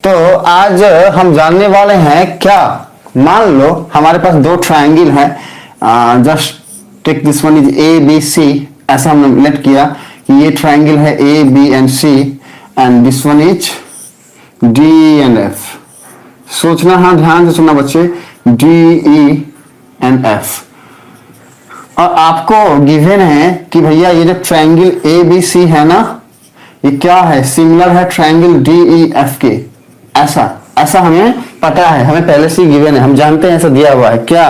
तो आज हम जानने वाले हैं क्या। मान लो हमारे पास दो ट्रायंगल है, just take this one is A B C. ऐसा हमने लेट किया कि ये ट्रायंगल है A B and C and this one is D and F. सोचना, हाँ ध्यान से सुनना बच्चे, डी ई एंड एफ। और आपको गिवन है कि भैया ये जो ट्रायंगल ए बी सी है ना, ये क्या है, सिमिलर है ट्रायंगल डी ई एफ के। ऐसा हमें पता है, हमें पहले से गिवन है, हम जानते हैं, ऐसा दिया हुआ है क्या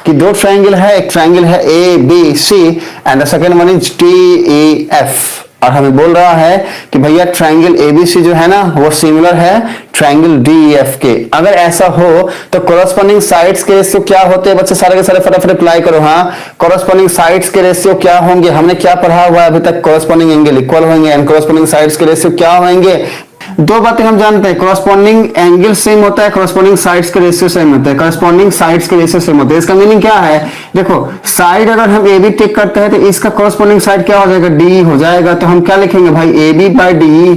कि दो ट्रायंगल है, एक ट्रायंगल है A B C and the second one is D E F. और हमें बोल रहा है कि भैया ट्रायंगल एबीसी जो है ना वो सिमिलर है ट्रायंगल डीईएफ के। अगर ऐसा हो तो कोरस्पॉन्डिंग साइड्स के रेशियो क्या होते हैं बच्चे, सारे के सारे फटाफट अप्लाई करो। हाँ, कोरस्पॉन्डिंग साइड्स के रेशियो क्या होंगे, हमने क्या पढ़ा हुआ है अभी तक, कोरस्पॉन्डिंग एंगल इक्वल होंगे एंड कोरस्पॉन्डिंग साइड्स के रेशियो क्या होंगे। दो बातें हम जानते हैं, कोरस्पॉन्डिंग एंगल सेम होता है, कोरस्पॉन्डिंग साइड्स के रेशियो सेम होता है, कोरस्पॉन्डिंग साइड्स के रेशियो सेम होते हैं। इसका मीनिंग क्या है, देखो साइड अगर हम ए बी टेक करते हैं तो इसका कोरस्पॉन्डिंग साइड क्या हो जाएगा, डी हो जाएगा। तो हम क्या लिखेंगे भाई, A B by D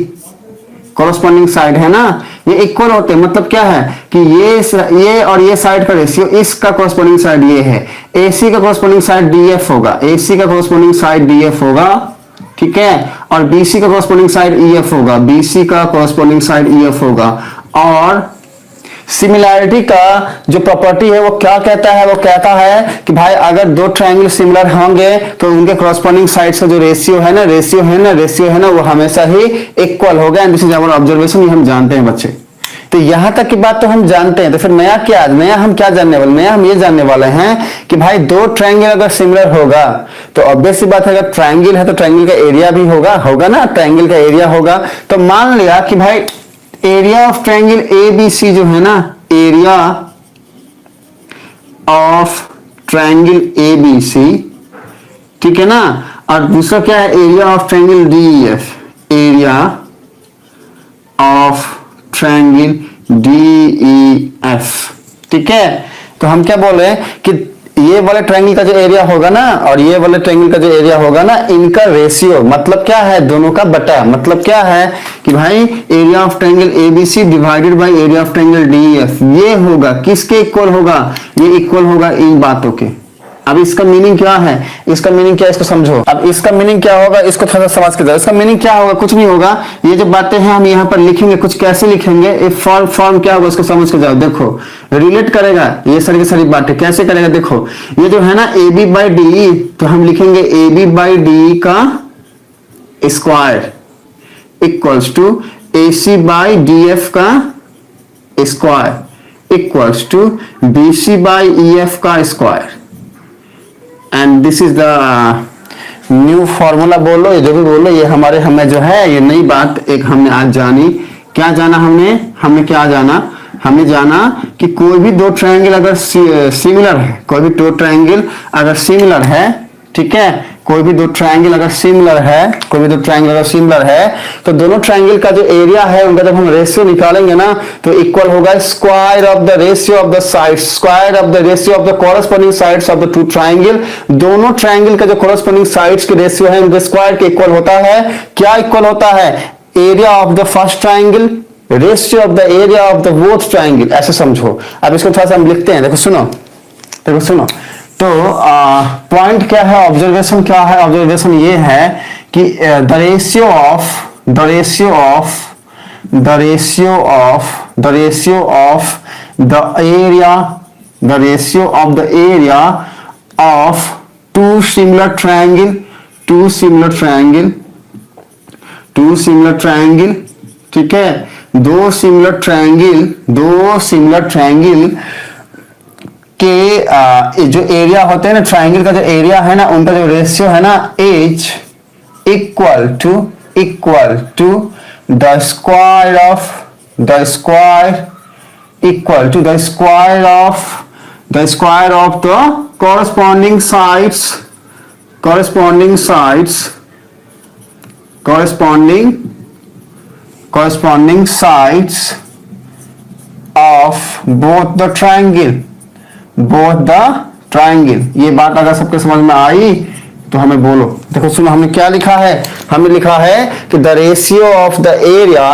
corresponding side है ना, ये इक्वल होते हैं। मतलब क्या है कि ये और ये साइड का रेशियो, इसका कोरस्पॉन्डिंग साइड ये है, एसी का कोरस्पॉन्डिंग साइड डीएफ होगा, एसी का कोरस्पॉन्डिंग साइड डीएफ होगा, ठीक है। और बीसी का कोरस्पॉन्डिंग साइड ईएफ होगा, बीसी का कोरस्पॉन्डिंग साइड ईएफ होगा। और सिमिलैरिटी का जो प्रॉपर्टी है वो क्या कहता है, वो कहता है कि भाई अगर दो ट्रायंगल सिमिलर होंगे तो उनके कोरस्पॉन्डिंग साइड्स का जो रेशियो है ना वो हमेशा ही इक्वल होगा। And this is our observation, ये हम जानते हैं बच्चे। तो यहां तक की बात तो हम जानते हैं, तो फिर नया हम क्या जानने वाले, नया हम ये जानने वाले हैं कि भाई दो ट्रायंगल अगर सिमिलर होगा तो ऑब्वियस सी बात है, अगर ट्रायंगल है तो ट्रायंगल का एरिया भी होगा ना, ट्रायंगल का एरिया होगा। तो मान लिया कि भाई area of triangle A B C जो है ना, area of triangle A B C, ठीक है ना। और दूसरा क्या है, area of triangle D E F, area of triangle DEF, ठीक है। तो हम क्या बोले कि ये वाले ट्रायंगल का जो एरिया होगा ना और ये वाले ट्रायंगल का जो एरिया होगा ना, इनका रेशियो मतलब क्या है, दोनों का बटा। मतलब क्या है कि भाई area of triangle ABC divided by area of triangle DEF, ये होगा किसके इक्वल होगा, ये इक्वल होगा इन बातों के। अब इसका मीनिंग क्या है, इसका मीनिंग क्या है, इसको समझो। अब इसका मीनिंग क्या होगा, इसको थोड़ा समझ के जाओ। इसका मीनिंग क्या होगा, कुछ नहीं होगा। ये जो बातें हैं हम यहाँ पर लिखेंगे, कुछ कैसे लिखेंगे, ये फॉर्म क्या होगा उसको समझ के जाओ। देखो रिलेट करेगा ये सारी की सारी बातें, कैसे करेगा, देखो ये जो है ना ए बी बाई डी, तो हम लिखेंगे ए बी बाई डी का square equals to A C by D F का square equals to B C by E F का square. And this is the new formula, बोलो ये जो भी बोलो, ये हमें जो है ये नई बात एक हमने आज जानी। क्या जाना हमने क्या जाना, हमने जाना कि कोई भी दो ट्रायंगल अगर सिमिलर है, कोई भी दो ट्रायंगल अगर सिमिलर है, ठीक है, कोई भी दो ट्रायंगल अगर सिमिलर है तो दोनों ट्रायंगल का जो एरिया है उनका जब हम रेशियो निकालेंगे ना तो इक्वल होगा square of the ratio of the sides, square of the ratio of the corresponding sides of the two triangle. दोनों ट्रायंगल का जो कोरस्पॉन्डिंग साइड्स के रेशियो है उनके स्क्वायर के इक्वल होता है। क्या इक्वल होता है, area of the first triangle ratio of the area of the both triangle, ऐसे समझो। अब इसको थोड़ा सा हम लिखते हैं, देखो सुनो। तो पॉइंट क्या है, ऑब्जर्वेशन क्या है, ऑब्जर्वेशन ये है कि the ratio of the area of two similar triangle, ठीक है, दो सिमिलर ट्रायंगल के जो एरिया होते हैं ना, ट्रायंगल का जो एरिया है ना, उनका जो रेशियो है ना, is equal to the square of the corresponding sides of both the triangle। ये बात अगर सबके समझ में आई तो हमें बोलो। देखो सुनो, हमने क्या लिखा है, हमने लिखा है कि the ratio of the area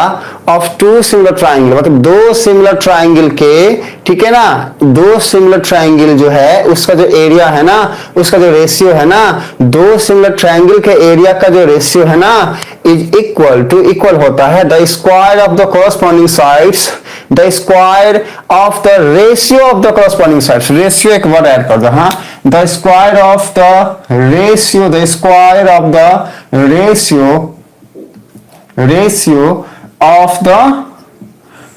of two similar triangle, मतलब दो सिमिलर ट्राइंगल के, ठीक है ना, दो सिमिलर ट्राइंगल जो है उसका जो एरिया है ना, उसका जो रेशियो है ना, दो सिमिलर ट्राइंगल के एरिया का जो रेशियो है ना इज इक्वल टू, इक्वल होता है the square of the corresponding sides, the square of the ratio of the corresponding sides, ratio एक वर्ड ऐड कर दो, हाँ, the square of the ratio, the square of the ratio of the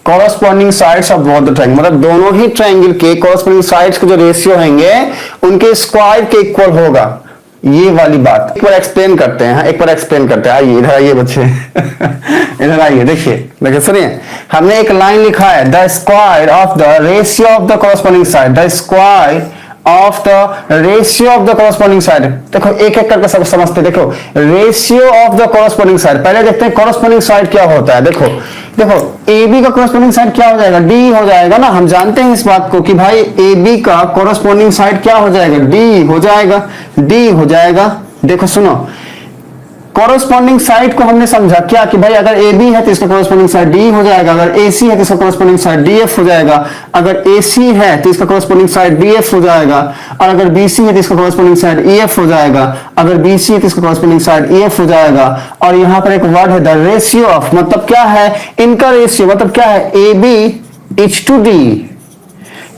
corresponding sides of both the triangle, मतलब दोनों ही triangle के corresponding sides के जो ratio होंगे उनके स्क्वायर के इक्वल होगा, ये वाली बात एक बार एक्सप्लेन करते हैं, एक बार एक्सप्लेन करते हैं। आइए इधर आइए बच्चे इधर आइए, देखिए सुनिए, हमने एक लाइन लिखा है the square of the ratio of the corresponding side, the square of the ratio of the corresponding side. देखो एक एक करके सब समझते, देखो ratio of the corresponding side, पहले देखते हैं कॉरस्पॉन्डिंग साइड क्या होता है। देखो ए बी का कॉरस्पॉन्डिंग साइड क्या हो जाएगा, डी हो जाएगा ना, हम जानते हैं इस बात को कि भाई ए बी का कॉरस्पॉन्डिंग साइड क्या हो जाएगा, डी हो जाएगा, डी हो जाएगा। देखो सुनो, कॉरस्पॉन्डिंग साइड को हमने समझा क्या कि भाई अगर ए बी है तो इसका कॉरस्पॉन्डिंग साइड डी हो जाएगा, अगर ए सी है तो इसका कॉरस्पॉन्डिंग साइड डी एफ हो जाएगा, अगर ए सी है तो इसका कॉरस्पॉन्डिंग साइड डी एफ हो जाएगा, और अगर बी सी है तो इसका कॉरस्पॉन्डिंग साइड ई एफ हो जाएगा, अगर बी सी है तो इसका कॉरस्पॉन्डिंग साइड ई एफ हो जाएगा। और यहाँ पर एक वर्ड है द रेशियो ऑफ, मतलब क्या है इनका रेशियो, मतलब क्या है A B is to D,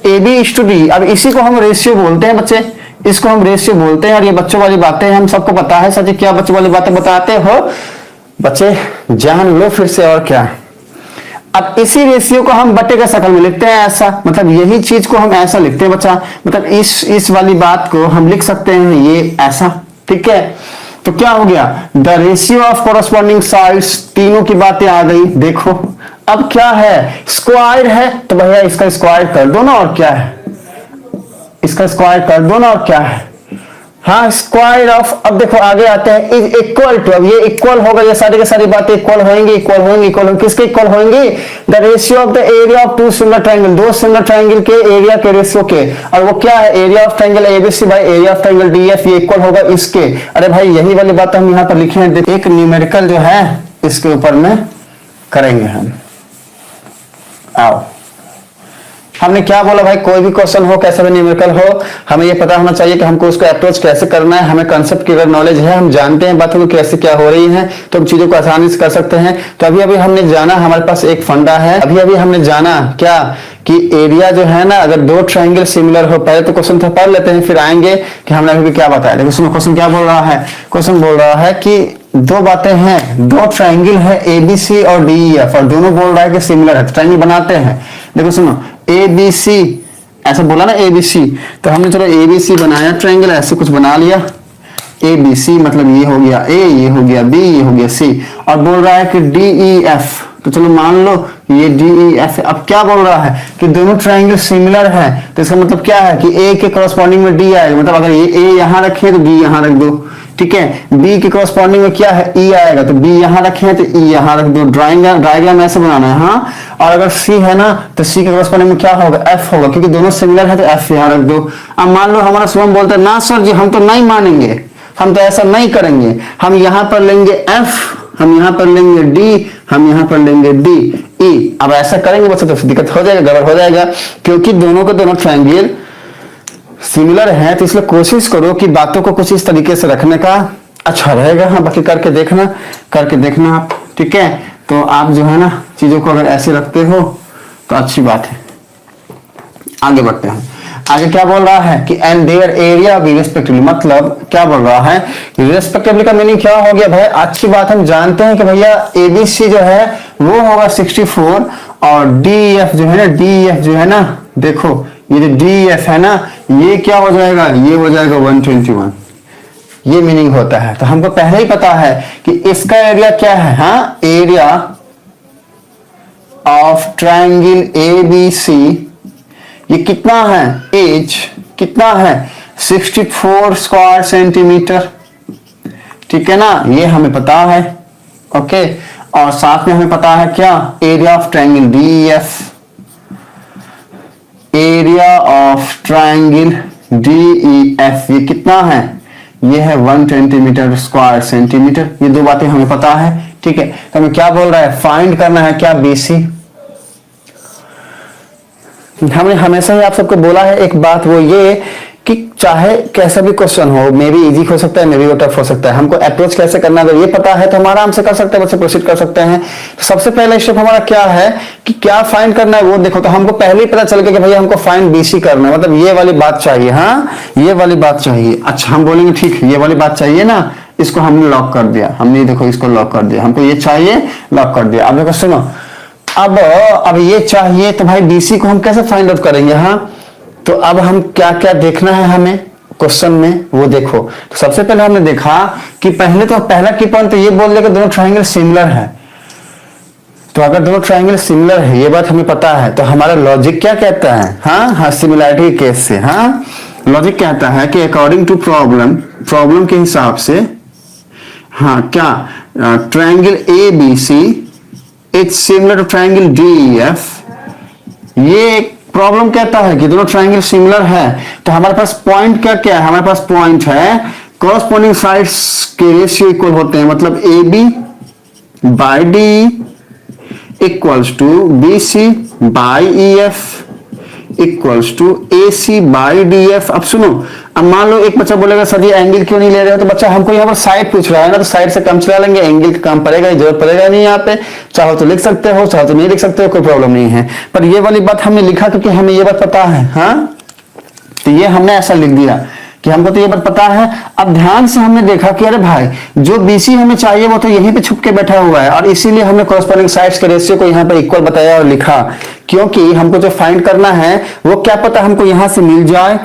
A B is to D. अब इसी को हम रेशियो बोलते हैं बच्चे, इसको हम रेशियो बोलते हैं। और ये बच्चों वाली बातें हम सबको पता है। सर जी क्या बच्चों वाली बातें बताते हो बच्चे, जान लो फिर से, और क्या। अब इसी रेशियो को हम बटे का शक्ल में लिखते हैं ऐसा, मतलब यही चीज को हम ऐसा लिखते हैं बच्चा, मतलब इस वाली बात को हम लिख सकते हैं ये ऐसा, ठीक है। तो क्या हो गया, the ratio of corresponding sides, तीनों की बातें आ गई। देखो अब क्या है, स्क्वायर है तो भैया इसका स्क्वायर कर दो ना, और क्या है, इसका स्क्वायर कर दो ना, और क्या है, हाँ स्क्वायर ऑफ। अब देखो आगे आते हैं इज इक्वल टू, अब ये इक्वल होगा, ये सारी की सारी बातें इक्वल होंगी, इक्वल होंगी, इक्वल होंगी, किसके इक्वल होंगी, the ratio of the area of two similar triangle, दो सिमिलर ट्रायंगल के एरिया के रेशियो के। और वो क्या है, area of triangle ABC by area of triangle DF, ये इक्वल होगा इसके। अरे भाई यही वाली बात हम यहाँ पर लिखे हैं, एक न्यूमेरिकल जो है इसके ऊपर में करेंगे हम। आओ, हमने क्या बोला भाई, कोई भी क्वेश्चन हो, कैसा भी न्यूमेरिकल हो, हमें ये पता होना चाहिए कि हमको उसको अप्रोच कैसे करना है। हमें कंसेप्ट क्लियर नॉलेज है, हम जानते हैं बातों को कैसे क्या हो रही है, तो हम चीजों को आसानी से कर सकते हैं। तो अभी अभी हमने जाना, हमारे पास एक फंडा है, अभी अभी हमने जाना क्या कि एरिया जो है ना, अगर दो ट्रायंगल सिमिलर हो, पहले तो क्वेश्चन पढ़ लेते हैं, फिर आएंगे कि हमने अभी क्या बताया। देखो सुनो, क्वेश्चन क्या बोल रहा है, क्वेश्चन बोल रहा है कि दो बातें हैं, दो ट्रायंगल है एबीसी और डीईएफ, और दोनों बोल रहा है कि सिमिलर है, ट्रायंगल बनाते हैं। देखो सुनो, एबीसी ऐसा बोला ना, एबीसी, तो हमने चलो एबीसी बनाया, ट्रायंगल ऐसे कुछ बना लिया, एबीसी मतलब ये हो गया ए, ये हो गया बी, ये हो गया सी, और बोल रहा है कि डीईएफ, तो चलो मान लो ये डीईएफ। अब क्या बोल रहा है कि दोनों ट्रायंगल सिमिलर है, तो इसका मतलब क्या है कि ए के कॉरस्पॉन्डिंग में डी आएगा, मतलब अगर ये ए यहां रखे तो बी यहां रख दो, ठीक है। बी के कॉरस्पॉन्डिंग में क्या है, ई आएगा, तो बी यहां रखे तो ई यहां रख दो। डायग्राम ऐसे बनाना है, हाँ। और अगर सी है ना तो सी के कॉरस्पॉन्डिंग में क्या होगा, एफ होगा, क्योंकि दोनों सिमिलर है तो एफ यहां रख दो। अब मान लो हमारा शुभम बोलता है ना सर जी हम तो नहीं मानेंगे, हम तो ऐसा नहीं करेंगे, हम यहां पर लेंगे एफ, हम यहां पर लेंगे डी, हम यहां पर लेंगे डी ई। अब ऐसा करेंगे बच्चों तो दिक्कत हो जाएगा, गड़बड़ हो जाएगा, क्योंकि दोनों के दोनों ट्रायंगल सिमिलर है। तो इसलिए कोशिश करो कि बातों को कुछ इस तरीके से रखने का अच्छा रहेगा। हाँ बाकी करके देखना आप, ठीक है। तो आप जो है ना चीजों को अगर ऐसे रखते हो तो अच्छी बात है। आगे बढ़ते हैं, आगे क्या बोल रहा है कि and their area be respectively, मतलब क्या बोल रहा है, रिस्पेक्टिवली का मीनिंग क्या हो गया भाई, अच्छी बात हम जानते हैं कि भैया एबीसी जो है वो होगा 64, और डीएफ जो है ना, डीएफ जो है ना, देखो ये जो डीएफ है ना, ये क्या हो जाएगा, ये हो जाएगा 121, ये मीनिंग होता है। तो हमको पहले ही पता है कि इसका एरिया क्या है, हाँ एरिया ऑफ ट्रायंगल एबीसी ये कितना है, एज कितना है 64 स्क्वायर सेंटीमीटर, ठीक है ना, ये हमें पता है, ओके। और साथ में हमें पता है क्या, area of triangle DF, area of triangle DEF ये कितना है, ये है 120 मीटर स्क्वायर सेंटीमीटर। ये दो बातें हमें पता है, ठीक है, तो हमें क्या बोल रहा है, फाइंड करना है क्या, BC। हमने हमेशा ही आप सबको बोला है एक बात, वो ये कि चाहे कैसा भी क्वेश्चन हो, मे बी इजी हो सकता है, मे बी वो टफ हो सकता है, हमको अप्रोच कैसे करना है अगर ये पता है तो हम आराम से कर सकते हैं, बच्चे प्रोसीड कर सकते हैं। तो सबसे पहला स्टेप हमारा क्या है कि क्या फाइंड करना है वो देखो। तो हमको पहले ही पता चल गया कि भैया हमको फाइंड BC करना है, मतलब ये वाली बात चाहिए, हाँ ये वाली बात चाहिए। अच्छा हम बोलेंगे ठीक है ये वाली बात चाहिए ना, इसको हमने लॉक कर दिया, हमने देखो इसको लॉक कर दिया, हमको ये चाहिए, लॉक कर दिया। अब देखो सुनो, अब ये चाहिए तो भाई BC को हम कैसे फाइंड आउट करेंगे, हाँ तो अब हम क्या क्या देखना है हमें क्वेश्चन में वो देखो। तो सबसे पहले हमने देखा कि पहला की पॉइंट तो ये बोल दिया कि दोनों ट्रायंगल सिमिलर है। तो अगर दोनों ट्रायंगल सिमिलर है ये बात हमें पता है, तो हमारा लॉजिक क्या कहता है, हाँ सिमिलैरिटी केस से, हाँ लॉजिक कहता है कि अकॉर्डिंग टू प्रॉब्लम के हिसाब से, हाँ क्या triangle ABC it's similar to triangle DEF। ये प्रॉब्लम कहता है कि दोनों ट्रायंगल सिमिलर है। तो हमारे पास पॉइंट क्या क्या है, हमारे पास पॉइंट है कॉरस्पॉन्डिंग साइड्स के रेशियो इक्वल होते हैं, मतलब AB by DE equals to BC by EF equals to AC by DF। अब सुनो, अब मान लो एक बच्चा बोलेगा सर ये एंगल क्यों नहीं ले रहे हो, तो बच्चा हमको यहाँ पर साइड पूछ रहा है ना, तो साइड से कम चला लेंगे, एंगल का काम पड़ेगा, जरूरत पड़ेगा नहीं यहाँ पे, चाहो तो लिख सकते हो चाहो तो नहीं लिख सकते हो, कोई प्रॉब्लम नहीं है। पर ये वाली बात हमने लिखा क्योंकि हमें ये बात पता है, हाँ तो ये हमने ऐसा लिख दिया कि हमको तो ये बात पता है। अब ध्यान से हमने देखा कि अरे भाई जो BC हमें चाहिए वो तो यहीं पे छुप के बैठा हुआ है, और इसीलिए हमने कॉरस्पॉन्डिंग साइड्स के रेशियो को यहाँ पे इक्वल बताया और लिखा, क्योंकि हमको जो फाइंड करना है वो क्या पता हमको यहां से मिल जाए।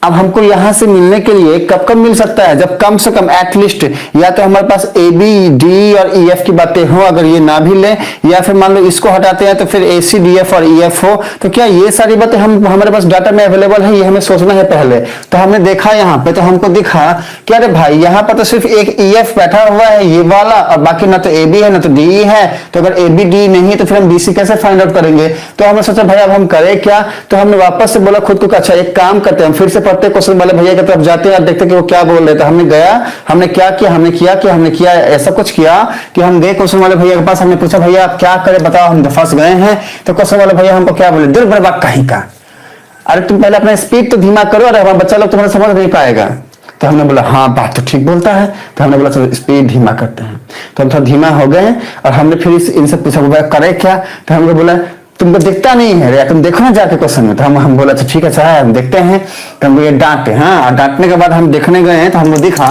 अब हमको यहां से मिलने के लिए कब कब मिल सकता है, जब कम से कम एटलीस्ट या तो हमारे पास AB D और EF की बातें हो, अगर ये ना भी ले, या फिर मान लो इसको हटाते हैं तो फिर AC DF और EF हो, तो क्या ये सारी बातें हम हमारे पास डाटा में अवेलेबल है, ये हमें सोचना है पहले। तो हमने देखा यहाँ पे, तो हमको दिखा कि अरे भाई यहाँ पर तो सिर्फ एक EF बैठा हुआ है ये वाला, और बाकी ना तो AB है ना तो DE है, तो अगर AB D नहीं है तो फिर हम BC कैसे फाइंड आउट करेंगे। तो हमने सोचा भाई अब हम करें क्या, तो हमने वापस से बोला खुद को अच्छा एक काम करते हैं, फिर से पढ़ते क्वेश्चन वाले भैया की तरफ जाते हैं और देखते कि वो क्या बोल रहे थे। हमने गया, हमने क्या किया, हमने किया ऐसा कुछ किया कि हम गए क्वेश्चन वाले भैया के पास, हमने पूछा भैया आप क्या करें बताओ, हम तो फंस गए हैं। तो क्वेश्चन वाले भैया हमको क्या बोले, दिल बर्बाद कहीं का, अरे तुम पहले अपना स्पीड तो धीमा करो, अरे हमारा बच्चा लोग तुम्हारा समझ नहीं पाएगा। तो हमने बोला हाँ बात तो ठीक बोलता है, तो हमने बोला चलो स्पीड धीमा करते हैं। तो हम थोड़ा धीमा हो गए और हमने फिर इनसे पूछा करे क्या, तो हमने बोला तुमको दिखता नहीं है रे, तुम देखो ना जाके क्वेश्चन में। तो हम बोला अच्छा ठीक है सर हम देखते हैं। तो हमको ये डांटे, हाँ डांटने के बाद हम देखने गए हैं तो हमको दिखा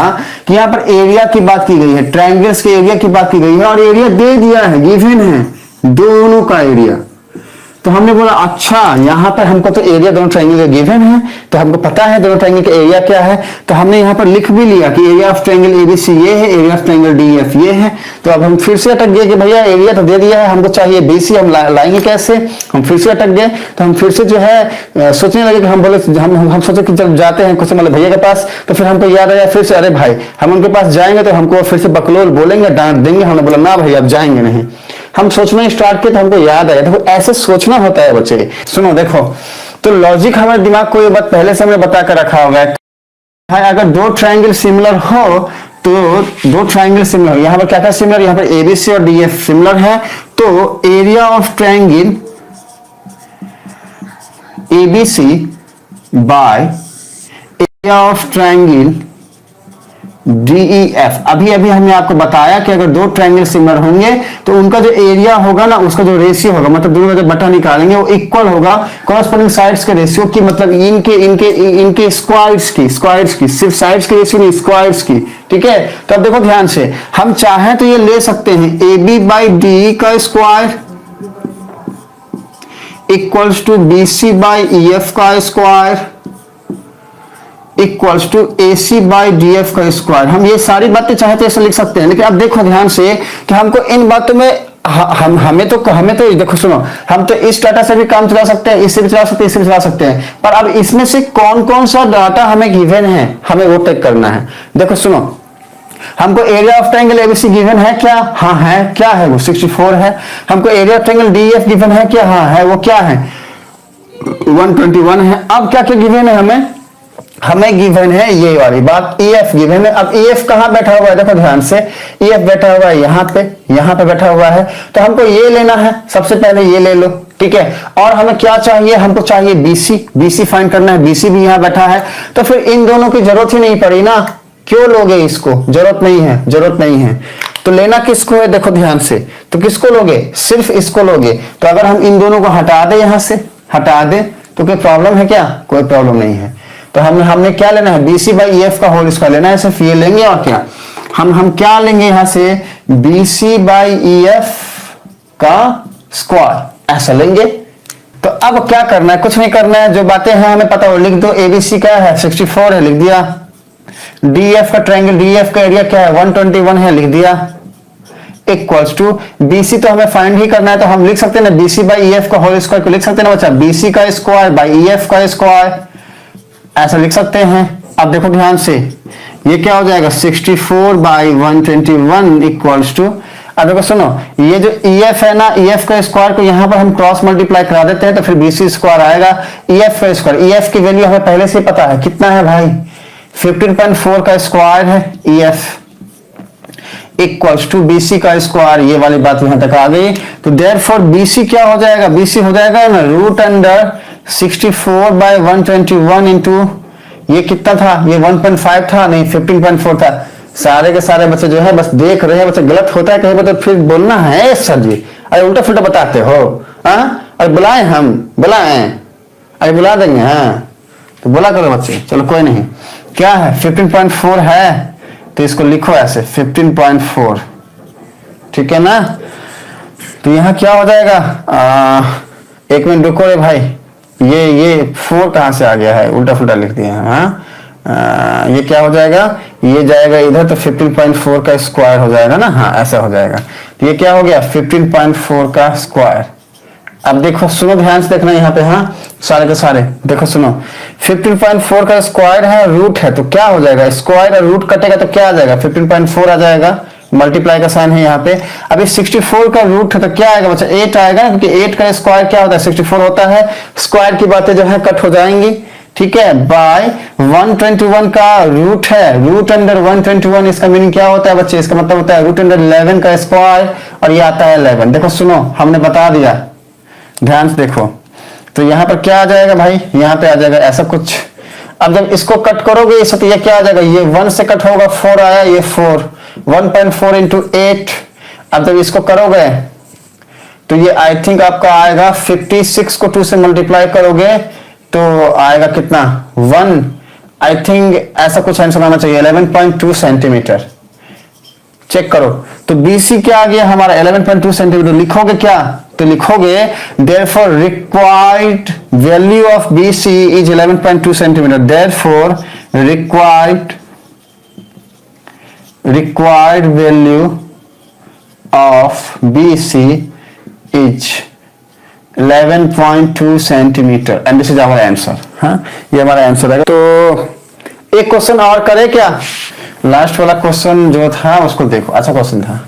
कि यहाँ पर एरिया की बात की गई है, ट्रायंगल्स के एरिया की बात की गई है, और एरिया दे दिया है, गिवन है दोनों का एरिया। तो हमने बोला अच्छा यहाँ पर हमको तो एरिया दोनों ट्रायंगल का गिवन है, तो हमको पता है दोनों ट्रायंगल का एरिया क्या है। तो हमने यहाँ पर लिख भी लिया कि एरिया ऑफ ट्रायंगल ABC ये है, एरिया ऑफ ट्रायंगल DEF ये है। तो अब हम फिर से अटक गए कि भैया एरिया तो दे दिया है, हमको चाहिए BC, हम लाएंगे कैसे। हम फिर से अटक गए, तो हम फिर से जो है सोचने लगे कि हम बोले हम सोचे कि जब जाते हैं क्वेश्चन वाले भैया के पास, तो फिर हमको याद आया फिर से अरे भाई हम उनके पास जाएंगे तो हमको फिर से बकलोल बोलेंगे, डांट देंगे। हमने बोला ना भाई अब जाएंगे नहीं। हम सोचना स्टार्ट किए तो हमको याद आया, देखो ऐसे सोचना होता है बच्चे। सुनो देखो, तो लॉजिक हमारे दिमाग को ये बात पहले से हमने बता कर रखा होगा है, अगर दो ट्रायंगल सिमिलर हो तो दो ट्रायंगल सिमिलर, यहाँ पर क्या क्या सिमिलर, यहाँ पर ABC और DF सिमिलर है, तो area of triangle ABC bye area of triangle DEF। अभी हमने आपको बताया कि अगर दो ट्रायंगल सिमिलर होंगे तो उनका जो एरिया होगा ना, उसका जो रेशियो होगा, मतलब दोनों का जो बटा निकालेंगे वो इक्वल होगा कॉरस्पॉन्डिंग साइड्स के रेशियो की, मतलब इनके स्क्वायर्स की, सिर्फ साइड्स के रेशियो नहीं स्क्वायर्स की। ठीक है, तो अब देखो ध्यान से, हम चाहें तो ये ले सकते हैं AB बाई DE का square equals to BC by EF का square equals to AC by DF का स्क्वायर। हम ये सारी बातें चाहे तो ऐसे लिख सकते हैं, लेकिन अब देखो ध्यान से कि हमको इन बातों में हमें तो देखो सुनो, हम तो इस डाटा से भी काम चला सकते हैं, इससे भी चला सकते हैं, इससे भी चला सकते हैं, पर अब इसमें से कौन कौन सा डाटा हमें गिवन है हमें वो टेक करना है। देखो सुनो, हमको area of triangle ABC given है क्या, हाँ है, क्या है वो 64 है। हमको area of triangle DEF given है क्या, हाँ है, वो क्या है 121 है। अब क्या क्या गिवन है हमें, हमें गिवन है ये वाली बात, EF गिवन है। अब EF कहाँ बैठा हुआ है, देखो ध्यान से, EF बैठा हुआ है यहाँ पे बैठा हुआ है, तो हमको ये लेना है, सबसे पहले ये ले लो, ठीक है। और हमें क्या चाहिए, हमको चाहिए BC फाइंड करना है, BC भी यहाँ बैठा है, तो फिर इन दोनों की जरूरत ही नहीं पड़ी ना, क्यों लोगे इसको, जरूरत नहीं है। तो लेना किसको है, देखो ध्यान से, तो किसको लोगे, सिर्फ इसको लोगे। तो अगर हम इन दोनों को हटा दे, यहां से हटा दे, तो कोई प्रॉब्लम है क्या, कोई प्रॉब्लम नहीं है। तो हमने क्या लेना है, BC बाई EF का होल स्क्वायर लेना है, सिर्फ ये लेंगे और क्या, हम क्या लेंगे यहां से, BC बाई EF का स्क्वायर, ऐसा लेंगे। तो अब क्या करना है, कुछ नहीं करना है, जो बातें हैं हमें पता हो, लिख दो। ABC क्या है, 64 है, लिख दिया। DF का ट्रायंगल, DF का एरिया क्या है, 121 है, लिख दिया। इक्वल्स टू BC तो हमें फाइंड ही करना है, तो हम लिख सकते हैं ना, BC बाई EF का होल स्क्वायर को लिख सकते हैं ना बच्चा, BC का स्क्वायर बाई EF का स्क्वायर, ऐसा लिख सकते हैं। अब देखो ध्यान से, ये क्या हो जाएगा, 64 बाई 121 इक्वल्स टू, अब देखो सुनो, ये जो EF है ना, EF का स्क्वायर को यहाँ पर हम क्रॉस मल्टीप्लाई करा देते हैं, तो फिर BC स्क्वायर आएगा, EF का स्क्वायर, EF की वैल्यू हमें पहले से पता है, कितना है भाई, 15.4 का स्क्वायर है EF, इक्वल्स टू BC का स्क्वायर, ये वाली बात यहां तक आ गई। तो देयरफॉर BC क्या हो जाएगा, BC हो जाएगा ना रूट अंडर 64 बाय 121 इंटू, ये कितना था, ये 1.5 था, नहीं 15.4 था। सारे के सारे बच्चे जो है बस देख रहे हैं, बच्चे गलत होता है कहीं पर तो फिर बोलना है सर जी, अरे उल्टा फुल्टा बताते हो, अरे बुलाए, हम बुलाए, अरे बुला देंगे, हाँ तो बोला करो बच्चे, चलो कोई नहीं। क्या है, 15.4 है, तो इसको लिखो ऐसे 15.4, ठीक है ना। तो यहां क्या हो जाएगा, एक मिनट रुको रे भाई, ये 4 कहां से आ गया है, उल्टा फुल्टा लिख दिया है, हाँ। ये क्या हो जाएगा, ये जाएगा इधर, तो 15.4 का स्क्वायर हो जाएगा ना, हाँ ऐसा हो जाएगा। तो ये क्या हो गया, 15.4 का स्क्वायर। अब देखो सुनो, ध्यान से देखना यहाँ पे, हाँ सारे के सारे देखो सुनो, 15.4 का स्क्वायर है, रूट है, तो क्या हो जाएगा, स्क्वायर और रूट कटेगा तो क्या आ जाएगा, 15.4 आ जाएगा, मल्टीप्लाई का साइन है यहाँ पे। अभी 64 का रूट है तो क्या आएगा बच्चा, 8 आएगा, क्योंकि 8 का स्क्वायर क्या होता है, 64 होता है। स्क्वायर की बातें जो है कट हो जाएंगी, ठीक है। बाय 121 का रूट है, रूट अंडर 121, इसका मीनिंग क्या होता है बच्चे, इसका मतलब होता है रूट अंडर 11 का स्क्वायर, और ये आता है 11। देखो सुनो, हमने बता दिया, ध्यान से देखो। तो यहां पर क्या आ जाएगा भाई, यहां पे आ जाएगा ऐसा कुछ। अब जब इसको कट करोगे इसे, तो ये क्या आ जाएगा, ये 1 से कट होगा, 4 आया, ये 4, 1.4 इंटू 8। अब जब इसको करोगे तो ये आई थिंक आपका आएगा 56 को 2 से मल्टीप्लाई करोगे तो आएगा कितना, 1, आई थिंक ऐसा कुछ आंसर आना चाहिए, 11.2 सेंटीमीटर। चेक करो, तो BC क्या आ गया हमारा, 11.2 सेंटीमीटर। लिखोगे क्या, तो लिखोगे therefore required value of BC is 11.2 centimeter, therefore required value of BC is 11.2 centimeter and this is our answer। हाँ ये हमारा आंसर है। तो एक क्वेश्चन और करें क्या, लास्ट वाला क्वेश्चन जो था उसको देखो, अच्छा क्वेश्चन था,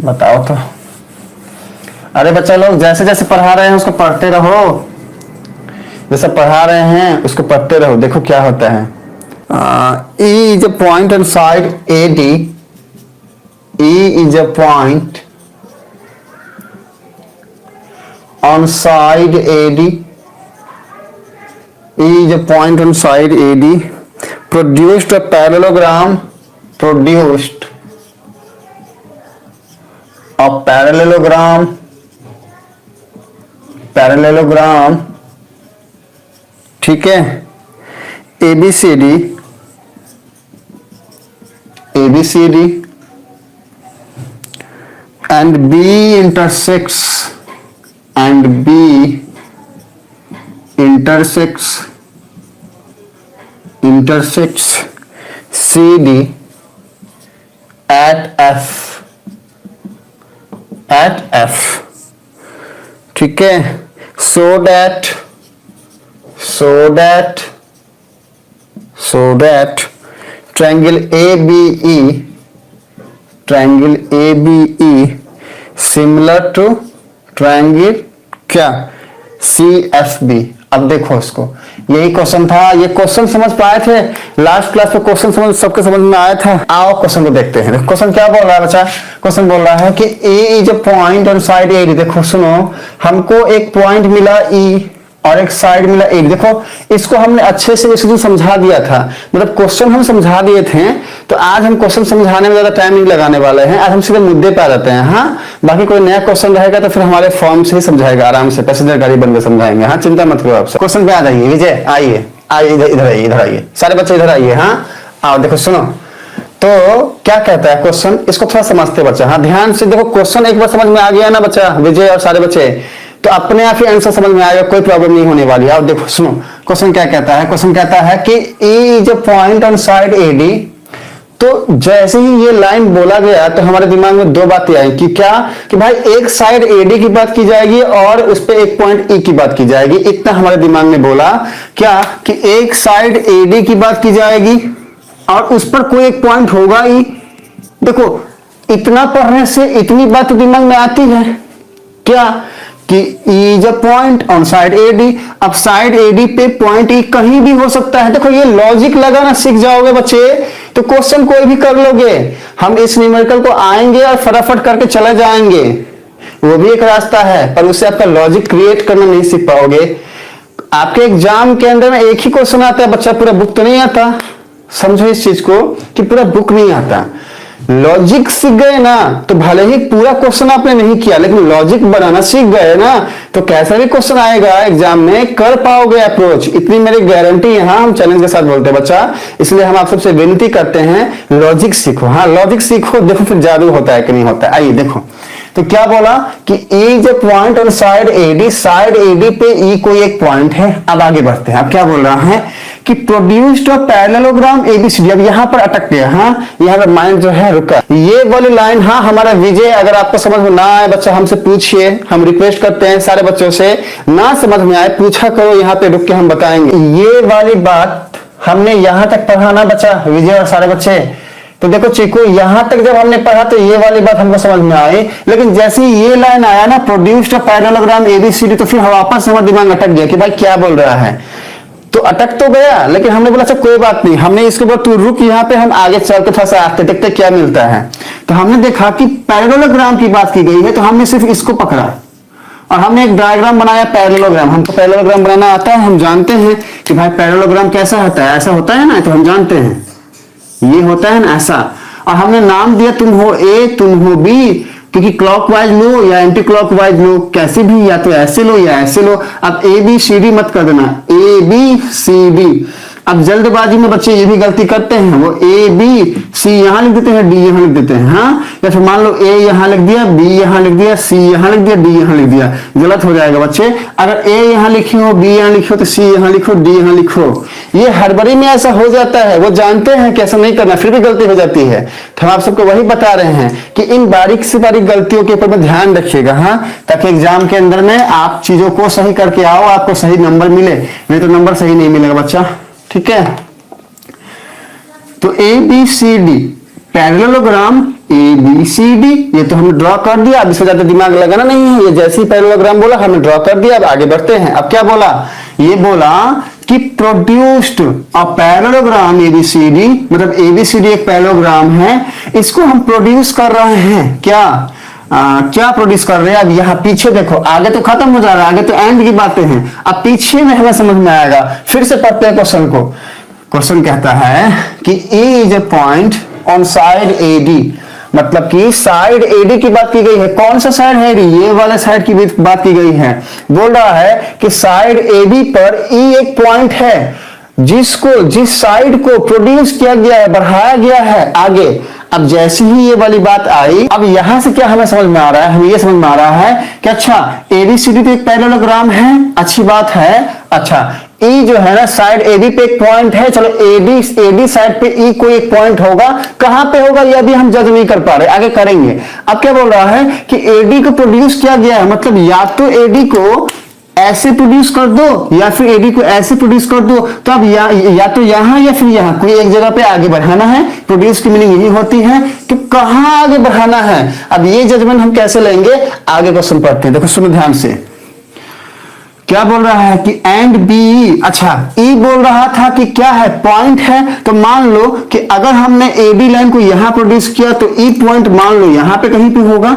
बताओ तो। अरे बच्चा लोग जैसे जैसे पढ़ा रहे हैं उसको पढ़ते रहो, जैसे पढ़ा रहे हैं उसको पढ़ते रहो। देखो क्या होता है, E is a point on side AD, E is a point on side AD, E is a point on side AD, produced a parallelogram, produced a parallelogram, ठीक है, ABCD and B intersects CD at F, ठीक है। so that triangle ABE similar to triangle क्या, CFB। अब देखो इसको, यही question था, ये क्वेश्चन समझ पाए थे लास्ट क्लास में, क्वेश्चन समझ सबके समझ में आया था। आओ क्वेश्चन को देखते हैं। क्वेश्चन क्या बोल रहा है बच्चा? क्वेश्चन बोल रहा है कि A is a point on side A. देखो सुनो, हमको एक पॉइंट मिला ई और एक साइड मिला ए। देखो इसको हमने अच्छे से इस दिन समझा दिया था, मतलब क्वेश्चन हम समझा दिए थे। तो आज हम क्वेश्चन समझाने में ज्यादा टाइम नहीं लगाने वाले हैं, आज हम सीधे मुद्दे पे आ जाते हैं। हाँ, बाकी कोई नया क्वेश्चन रहेगा तो फिर हमारे फॉर्म से ही समझाएगा, आराम से पैसेंजर गाड़ी बन के समझाएंगे। हाँ, चिंता मत करो आप। क्वेश्चन पे आ जाइए विजय, आइए आइए, इधर आइए, इधर आइए, सारे बच्चे इधर आइए। हाँ आओ, देखो सुनो, तो क्या कहता है क्वेश्चन, इसको थोड़ा समझते बच्चा। हाँ ध्यान से देखो, क्वेश्चन एक बार समझ में आ गया ना बच्चा, विजय और सारे बच्चे, तो अपने आप ही आंसर समझ में आएगा, कोई प्रॉब्लम नहीं होने वाली। अब देखो सुनो, क्वेश्चन क्या कहता है? क्वेश्चन कहता है कि E is a point on side AD। तो जैसे ही ये लाइन बोला गया तो हमारे दिमाग में दो बातें आई कि क्या, कि भाई एक साइड AD की बात की जाएगी और उस पे एक पॉइंट E की बात की जाएगी। इतना हमारे दिमाग में बोला क्या, कि एक साइड AD की बात की जाएगी और उस पर कोई एक पॉइंट होगा E। देखो इतना पढ़ने से इतनी बात दिमाग में आती है क्या, कि E is a point on side AD। अब साइड AD पे पॉइंट E कहीं भी हो सकता है। देखो ये लॉजिक लगाना सीख जाओगे बच्चे तो क्वेश्चन कोई भी कर लोगे। हम इस न्यूमेरिकल को आएंगे और फटाफट करके चले जाएंगे, वो भी एक रास्ता है, पर उससे आपका लॉजिक क्रिएट करना नहीं सीख पाओगे। आपके एग्जाम के अंदर में एक ही क्वेश्चन आता है बच्चा, पूरा बुक तो नहीं आता। समझो इस चीज को कि पूरा बुक नहीं आता। लॉजिक सीख गए ना तो भले ही पूरा क्वेश्चन आपने नहीं किया, लेकिन लॉजिक बनाना सीख गए ना तो कैसा भी क्वेश्चन आएगा एग्जाम में कर पाओगे अप्रोच, इतनी मेरी गारंटी है। हाँ, हम चैलेंज के साथ बोलते हैं बच्चा, इसलिए हम आप सबसे विनती करते हैं लॉजिक सीखो। हाँ लॉजिक सीखो, देखो फिर जादू होता है कि नहीं होता है। आइए देखो, तो क्या बोला कि E is a point on side AD, side AD पे E कोई एक पॉइंट है। अब आगे बढ़ते हैं। अब क्या बोल रहा है कि प्रोड्यूस्ड अ पैरेललोग्राम ABCD। अब यहां पर अटक गया। हाँ, यहां पर माइंड जो है रुका। ये वाली लाइन, हाँ हमारा विजय, अगर आपको समझ में ना आए बच्चा हमसे पूछिए, हम रिक्वेस्ट करते हैं सारे बच्चों से, ना समझ में आए पूछा करो, यहाँ पे रुक के हम बताएंगे। ये वाली बात हमने यहां तक पढ़ा ना बच्चा, विजय और सारे बच्चे। तो देखो चीकू, यहां तक जब हमने पढ़ा तो ये वाली बात हमको समझ में आई, लेकिन जैसे ही ये लाइन आया ना प्रोड्यूस्ड अ पैरेललोग्राम ABCD, तो फिर वापस हमारा दिमाग अटक गया कि भाई क्या बोल रहा है। तो अटक तो गया, लेकिन हमने बोला अच्छा कोई बात नहीं, हमने इसके बाद तू रुक, यहाँ पे हम आगे चल के थोड़ा सा आते देखते क्या मिलता है। तो हमने देखा कि पैरेललोग्राम की बात की गई है, तो हमने सिर्फ इसको पकड़ा और हमने एक डायग्राम बनाया पैरेललोग्राम। हमको पैरेललोग्राम बनाना आता है, हम जानते हैं कि भाई पैरेललोग्राम कैसा होता है, ऐसा होता है ना, तो हम जानते हैं ये होता है ना ऐसा। और हमने नाम दिया तुम हो A तुम हो B, क्योंकि क्लॉकवाइज लो या एंटी क्लॉकवाइज लो, कैसे भी, या तो ऐसे लो या ऐसे लो। अब ABCD मत कर देना, ABCD। अब जल्दबाजी में बच्चे ये भी गलती करते हैं, वो ABC यहां लिख देते हैं, D यहां लिख देते हैं। हाँ, या फिर मान लो A यहां लिख दिया, B यहां लिख दिया, C यहां लिख दिया, D यहां लिख दिया, गलत हो जाएगा बच्चे। अगर A यहां लिखी हो, B यहां लिखी हो, तो C यहां लिखो, D यहां लिखो। ये हड़बड़ी में ऐसा हो जाता है, वो जानते हैं कि ऐसा नहीं करना, फिर भी गलती हो जाती है। तो हम आप सबको वही बता रहे हैं कि इन बारीक से बारीक गलतियों के ऊपर ध्यान रखिएगा। हाँ, ताकि एग्जाम के अंदर में आप चीजों को सही करके आओ, आपको सही नंबर मिले, नहीं तो नंबर सही नहीं मिलेगा बच्चा। ठीक है, तो ABCD पैरेललोग्राम ABCD, ये तो हमने ड्रॉ कर दिया। अब इसमें ज्यादा दिमाग लगाना नहीं है, ये जैसे ही पैरेललोग्राम बोला हमने ड्रॉ कर दिया। अब आगे बढ़ते हैं। अब क्या बोला, ये बोला कि प्रोड्यूस्ड अ पैरेललोग्राम ABCD, मतलब ABCD एक पैरेललोग्राम है, इसको हम प्रोड्यूस कर रहे हैं। क्या प्रोड्यूस कर रहे हैं? अब यहाँ पीछे देखो, आगे तो खत्म हो जा रहा है, आगे तो एंड की बातें हैं, अब पीछे में हमें समझ में आएगा। फिर से पढ़ते हैं क्वेश्चन को। क्वेश्चन कहता है कि E is a point on side AD, मतलब कि साइड AD की बात की गई है। कौन सा साइड है? ये वाला साइड की बात की गई है। बोल रहा है कि साइड AB पर E एक पॉइंट है, जिस साइड को प्रोड्यूस किया गया है, बढ़ाया गया है आगे। अब जैसे ही ये वाली बात आई, अब यहां से क्या हमें समझ में आ रहा है, हमें ये समझ में आ रहा है कि अच्छा ABCD तो एक पैरेललोग्राम है, अच्छी बात है। अच्छा E जो है ना साइड AB पे एक पॉइंट है, चलो AD साइड पे E कोई एक पॉइंट होगा, कहां पे होगा ये अभी हम जज नहीं कर पा रहे, आगे करेंगे। अब क्या बोल रहा है कि AD को प्रोड्यूस किया गया है, मतलब या तो AD को ऐसे प्रोड्यूस कर दो या फिर AD को ऐसे प्रोड्यूस कर दो। तो अब या तो यहां या फिर यहां कोई एक जगह पे आगे बढ़ाना है। प्रोड्यूस की मीनिंग यही होती है कि कहां आगे बढ़ाना है। अब ये जजमेंट हम कैसे लेंगे, आगे क्वेश्चन पढ़ते हैं। देखो सुनो ध्यान से, क्या बोल रहा है कि एंड बी, अच्छा ई बोल रहा था कि क्या है, पॉइंट है। तो मान लो कि अगर हमने ए बी लाइन को यहां प्रोड्यूस किया तो ई पॉइंट मान लो यहां पे कहीं पे होगा,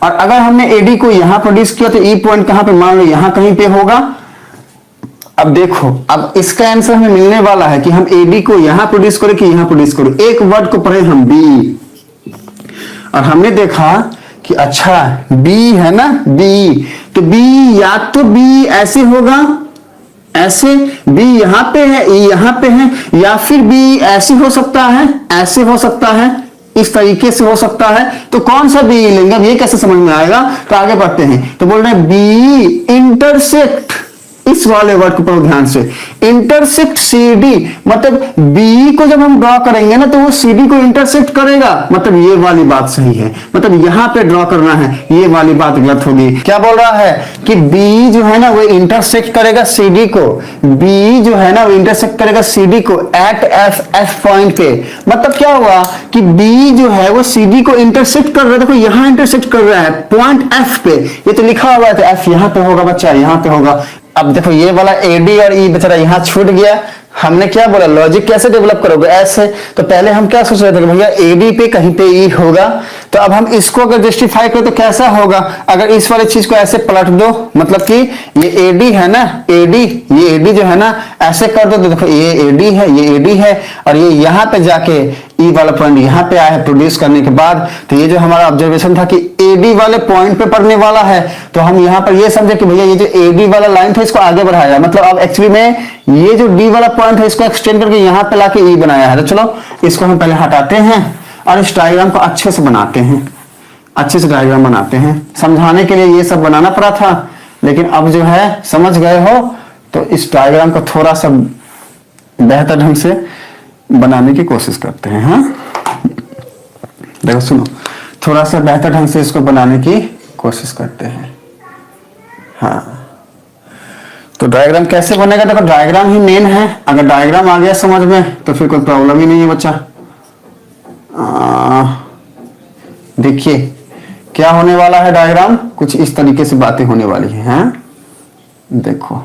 और अगर हमने एडी को यहां प्रोड्यूस किया तो ई पॉइंट कहां पे, मान लो यहां कहीं पे होगा। अब देखो, अब इसका आंसर हमें मिलने वाला है कि हम एडी को यहां प्रोड्यूस करें कि यहां प्रोड्यूस करें। एक वर्ड को पढ़े हम बी, और हमने देखा कि अच्छा बी है ना, बी, तो बी या तो बी ऐसे होगा, ऐसे बी यहां पे है, ई यहां पे है, या फिर बी ऐसे हो सकता है, ऐसे हो सकता है, इस तरीके से हो सकता है। तो कौन सा बी लेंगे, अब ये कैसे समझ में आएगा, तो आगे बढ़ते हैं। तो बोल रहे हैं बी इंटरसेक्ट, इस वाले वर्ड को पढ़ो ध्यान से, इंटरसेक्ट सी डी, मतलब बी को जब हम ड्रॉ करेंगे ना तो वो सी डी को इंटरसेक्ट करेगा, मतलब ये वाली बात सही है, मतलब यहां पे ड्रॉ करना है, ये वाली बात गलत होगी। क्या बोल रहा है कि बी जो है ना वो इंटरसेक्ट करेगा सी डी को, बी जो है ना वो इंटरसेक्ट करेगा सी डी को एट एफ पॉइंट पे। मतलब क्या हुआ कि बी जो है वो सी डी को इंटरसेक्ट कर रहा है, देखो यहां इंटरसेक्ट कर रहा है पॉइंट एफ पे, ये तो लिखा हुआ है, तो एफ यहां पे होगा बच्चा, यहां पे होगा। अब देखो ये वाला एडी और ई बेचारा यहां छूट गया। हमने क्या बोला, लॉजिक कैसे डेवलप करोगे, ऐसे। तो पहले हम क्या सोच रहे थे कि भैया एडी पे कहीं पे ई होगा, तो अब हम इसको अगर जस्टिफाई करें तो कैसा होगा, अगर इस वाली चीज को ऐसे पलट दो, मतलब कि ये एडी है ना, एडी, ये एडी जो है ना ऐसे कर दो, तो देखो ये एडी है, ये एडी है, और ये यहां पे जाके ई वाला पॉइंट यहां पे आया है प्रोड्यूस करने के बाद। तो ये जो हमारा ऑब्जर्वेशन था कि एडी वाले पॉइंट पे पड़ने वाला है, तो हम यहां पर ये समझे कि भैया ये जो एडी वाला लाइन था इसको आगे बढ़ाया, मतलब अब एक्चुअली में ये जो डी वाला पॉइंट है इसको एक्सटेंड करके यहां पे लाके ई बनाया है। तो चलो इसको हम पहले हटाते हैं और इस डायग्राम को अच्छे से बनाते हैं, अच्छे से डायग्राम बनाते हैं। समझाने के लिए ये सब बनाना पड़ा था, लेकिन अब जो है समझ गए हो, तो इस डायग्राम को थोड़ा सा बेहतर ढंग से बनाने की कोशिश करते हैं। हाँ देखो सुनो, थोड़ा सा बेहतर ढंग से इसको बनाने की कोशिश करते हैं। हाँ तो डायग्राम कैसे बनेगा, देखो डायग्राम ही मेन है, अगर डायग्राम आ गया समझ में तो फिर कोई प्रॉब्लम ही नहीं है बच्चा। देखिए क्या होने वाला है, डायग्राम कुछ इस तरीके से बातें होने वाली है। हाँ देखो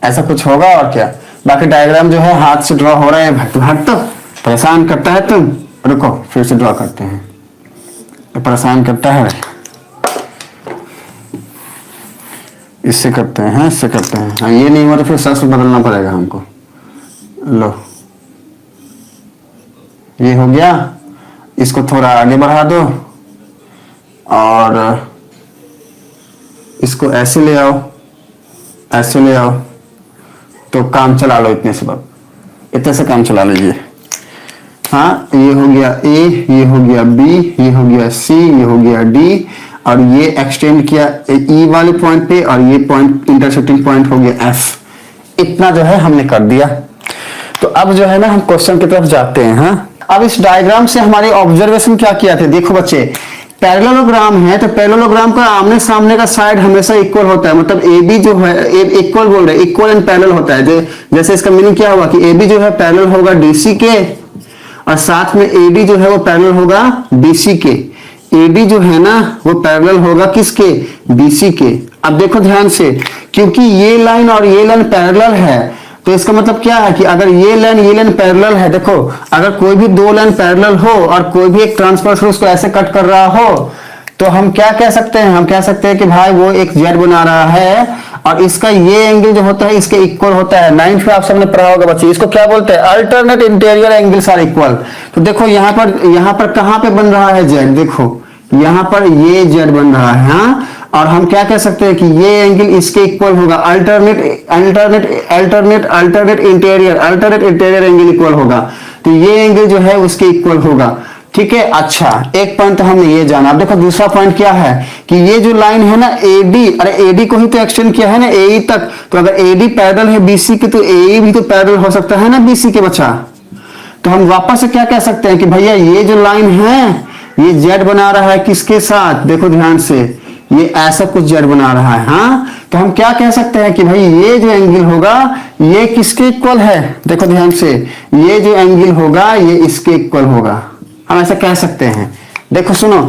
ऐसा कुछ होगा, और क्या, बाकी डायग्राम जो है हाथ से ड्रॉ हो रहे हैं, भट तो परेशान करता है। तुम रुको फिर से ड्रॉ करते हैं, तो परेशान करता है, इससे करते हैं, इससे करते हैं। हाँ ये नहीं हुआ तो फिर शस्त्र बदलना पड़ेगा हमको। लो ये हो गया, इसको थोड़ा आगे बढ़ा दो और इसको ऐसे ले आओ, ऐसे ले आओ, तो काम चला लो, इतने से बस इतने से काम चला लीजिए। हाँ ये हो गया ए, ये हो गया बी, ये हो गया सी, ये हो गया डी, और ये एक्सटेंड किया ई वाले पॉइंट पे, और ये पॉइंट इंटरसेक्टिंग पॉइंट हो गया एफ। इतना जो है हमने कर दिया। तो अब जो है ना हम क्वेश्चन की तरफ जाते हैं। हाँ अब इस डायग्राम से हमारे ऑब्जर्वेशन क्या किया थे, देखो बच्चे पैरेललोग्राम है, तो पैरेललोग्राम का आमने सामने का साइड हमेशा इक्वल होता है, मतलब ए बी जो है इक्वल बोल रहे हैं, इक्वल एंड पैरेलल होता है। जैसे इसका मीनिंग क्या हुआ कि ए बी जो है पैरेलल होगा डीसी के, और साथ में एडी जो है वो पैरेलल होगा बीसी के। एडी जो है ना वो पैरेलल होगा किसके, बीसी के। अब देखो ध्यान से, क्योंकि ये लाइन और ये लाइन पैरेलल है, तो इसका मतलब क्या है कि अगर ये लाइन पैरेलल है, देखो अगर कोई भी दो लाइन पैरेलल हो और कोई भी एक ट्रांसवर्स उसको ऐसे कट कर रहा हो, तो हम क्या कह सकते हैं, हम कह सकते हैं कि भाई वो एक जेड बना रहा है, और इसका ये एंगल जो होता है इसके इक्वल होता है। 9th में आप सबने पढ़ा होगा बच्चे, इसको क्या बोलते हैं, alternate interior angles are equal. तो देखो यहाँ पर कहां पे बन रहा है जेड, देखो यहाँ पर ये जेड बन रहा है। हाँ और हम क्या कह सकते हैं कि ये एंगल इसके इक्वल होगा, अल्टरनेट इंटीरियर एंगल इक्वल होगा, तो ये एंगल जो है उसके इक्वल होगा। ठीक है, अच्छा एक पॉइंट तो हमने ये जाना। अब देखो दूसरा पॉइंट क्या है कि ये जो लाइन है ना एडी, अरे एडी को ही तो एक्सटेंड किया है ना एई तक, तो अगर एडी पैरेलल है बीसी के तो एई भी तो पैरेलल हो सकता है ना बीसी के बच्चा। तो हम वापस से क्या कह सकते हैं कि भैया ये जो लाइन है ये जेड बना रहा है किसके साथ, देखो ध्यान से ये ऐसा कुछ जेड बना रहा है। हाँ तो हम क्या कह सकते हैं कि भाई ये जो एंगल होगा ये किसके इक्वल है, देखो ध्यान से, ये जो एंगल होगा ये इसके इक्वल होगा, हम ऐसा कह सकते हैं। देखो सुनो,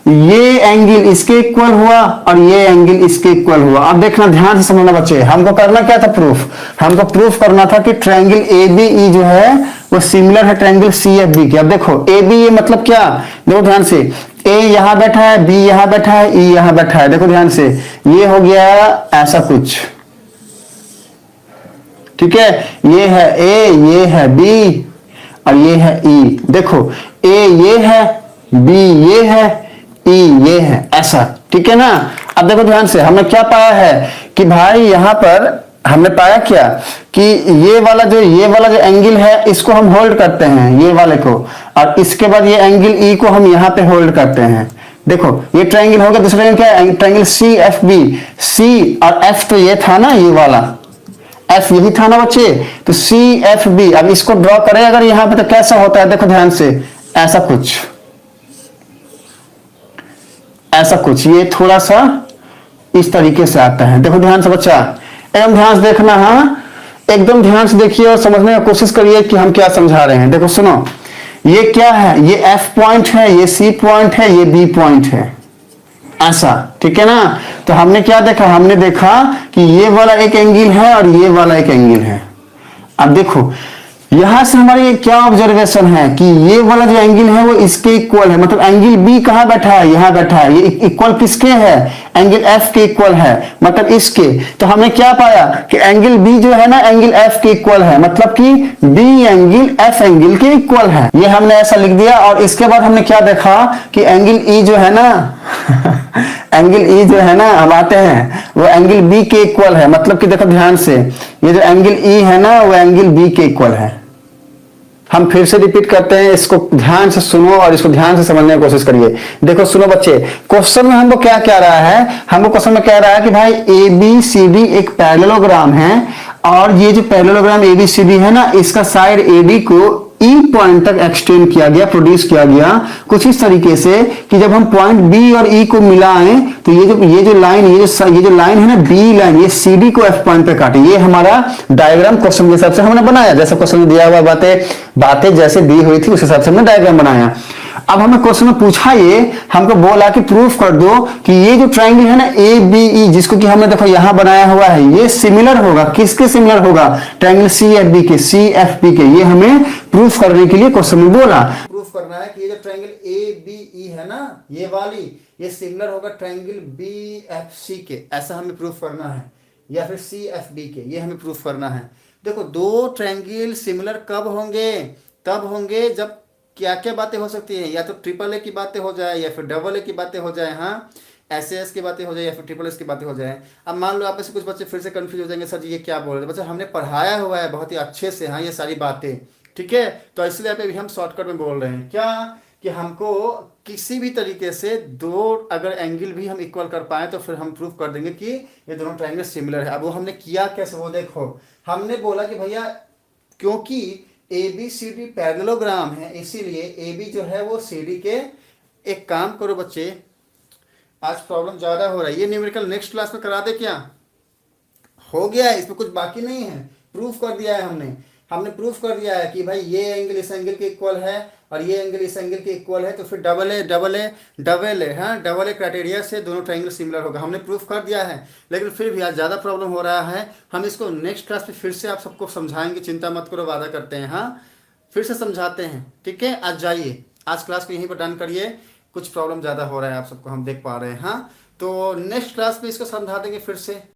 ये एंगल इसके इक्वल हुआ और ये एंगल इसके इक्वल हुआ। अब देखना ध्यान से समझना बच्चे, हमको करना क्या था प्रूफ, हमको प्रूफ करना था कि ट्रायंगल ए बी ई जो है वो सिमिलर है ट्रायंगल सी एफ बी के। अब देखो ए बी ये मतलब क्या, देखो ध्यान से, ए यहां बैठा है, बी यहां बैठा है, ई यहां बैठा है, देखो ध्यान से, ये हो गया ऐसा कुछ, ठीक है, ये है ए, ये है बी और ये है ई। देखो ए ये है, बी ये है, ई ये है, ऐसा, ठीक है ना। अब देखो ध्यान से, हमने क्या पाया है कि भाई यहां पर हमने पाया क्या कि ये वाला जो एंगल है इसको हम होल्ड करते हैं, ये वाले को, और इसके बाद ये एंगल ई को हम यहां पे होल्ड करते हैं। देखो ये ट्रायंगल हो गया, दूसरा ट्रायंगल क्या है, ट्रायंगल सी एफ बी। सी और एफ तो ये था ना, ये वाला एफ यही था ना बच्चे, तो सी एफ बी। अब इसको ड्रॉ करें अगर यहां पे तो कैसा होता है, देखो ध्यान से, ऐसा कुछ, ऐसा कुछ, ये थोड़ा सा इस तरीके से आता है। देखो ध्यान से बच्चा, एकदम ध्यान से देखना, हाँ एकदम ध्यान से देखिए और समझने की कोशिश करिए कि हम क्या समझा रहे हैं। देखो सुनो, ये क्या है, ये एफ पॉइंट है, ये सी पॉइंट है, ये बी पॉइंट है, ऐसा, ठीक है ना। तो हमने क्या देखा, हमने देखा कि ये वाला एक एंगल है और ये वाला एक एंगल है। अब देखो यहां से हमारे क्या ऑब्जर्वेशन है कि ये वाला जो एंगल है वो इसके इक्वल है, मतलब एंगल बी कहां बैठा है, यहां बैठा है, ये इक्वल किसके है, एंगल एफ के इक्वल है, मतलब इसके। तो हमने क्या पाया कि एंगल बी जो है ना एंगल एफ के इक्वल है, मतलब कि बी एंगल एफ एंगल के इक्वल है, ये हमने ऐसा लिख दिया। और इसके बाद हमने क्या देखा कि एंगल ई जो है ना एंगल ई जो है ना, हम आते हैं, वो एंगल बी के इक्वल है, मतलब कि देखो ध्यान से, ये जो एंगल ई है ना वो एंगल बी के इक्वल है। हम फिर से रिपीट करते हैं, इसको ध्यान से सुनो और इसको ध्यान से समझने की कोशिश करिए। देखो सुनो बच्चे, क्वेश्चन में हमको क्या कह रहा है, हमको क्वेश्चन में कह रहा है कि भाई ए बी सी डी एक पैरेललोग्राम है, और ये जो parallelogram A B C D है ना, इसका साइड ए डी को ई पॉइंट तक एक्सटेंड किया गया, प्रोड्यूस किया गया कुछ इस तरीके से कि जब हम पॉइंट बी और ई को मिलाएं तो ये जो लाइन, ये जो लाइन है ना बी लाइन, ये सी डी को एफ पॉइंट पे काटे। ये हमारा डायग्राम क्वेश्चन के हिसाब से हमने बनाया, जैसे क्वेश्चन में दिया हुआ बातें जैसे दी हुई थी उस हिसाब से हमने डायग्राम बनाया। अब हमें क्वेश्चन में पूछा, ये हमको बोला कि प्रूफ कर दो कि ये जो ट्रायंगल है ना ए बी ई, जिसको कि हमने देखो यहां बनाया हुआ है, ये सिमिलर होगा, किसके सिमिलर होगा, ट्रायंगल सी एफ बी के, सी एफ बी के। ये हमें प्रूफ करने के लिए क्वेश्चन में बोला, प्रूफ करना है कि ये जो ट्रायंगल ए बी ई है ना, ये वाली, ये सिमिलर होगा ट्रायंगल बी एफ सी के, ऐसा हमें प्रूफ करना है, या फिर सी एफ बी के, ये हमें प्रूफ करना है। देखो दो ट्रायंगल सिमिलर कब होंगे, तब होंगे जब क्या क्या बातें हो सकती है, या तो ट्रिपल ए की बातें हो जाए, या फिर डबल ए की बातें हो जाए, हाँ एस की बातें हो जाए, या फिर ट्रिपल एस की बातें हो जाए। अब मान लो आप में से कुछ बच्चे फिर से कंफ्यूज हो जाएंगे, सर जी ये क्या बोल रहे हैं, बच्चा हमने पढ़ाया हुआ है बहुत ही अच्छे से, हाँ ये सारी बातें, ठीक है। तो इसलिए आप अभी हम शॉर्टकट में बोल रहे हैं क्या, कि हमको किसी भी तरीके से दो अगर एंगल भी हम इक्वल कर पाए तो फिर हम प्रूफ कर देंगे कि ये दोनों ट्रायंगल सिमिलर है। अब वो हमने किया कैसे, वो देखो, हमने बोला कि भैया क्योंकि A B C D parallelogram है, इसीलिए ए बी जो है वो सी डी के, एक काम करो बच्चे, आज प्रॉब्लम ज़्यादा हो रहा है, ये न्यूमेरिकल नेक्स्ट क्लास में करा दे क्या, हो गया है, इसमें कुछ बाकी नहीं है, प्रूफ कर दिया है हमने प्रूफ कर दिया है कि भाई ये एंगल इस एंगल के इक्वल है और ये एंगल इस एंगल के इक्वल है, तो फिर डबल ए हाँ डबल ए क्राइटेरिया से दोनों ट्रायंगल सिमिलर होगा, हमने प्रूफ कर दिया है। लेकिन फिर भी आज ज़्यादा प्रॉब्लम हो रहा है, हम इसको नेक्स्ट क्लास में फिर से आप सबको समझाएंगे, चिंता मत करो, वादा करते हैं, हाँ फिर से समझाते हैं, ठीक है। आज जाइए, आज क्लास को यहीं पर डन करिए, कुछ प्रॉब्लम ज़्यादा हो रहा है आप सबको, हम देख पा रहे हैं, हाँ तो नेक्स्ट क्लास में इसको समझा देंगे फिर से।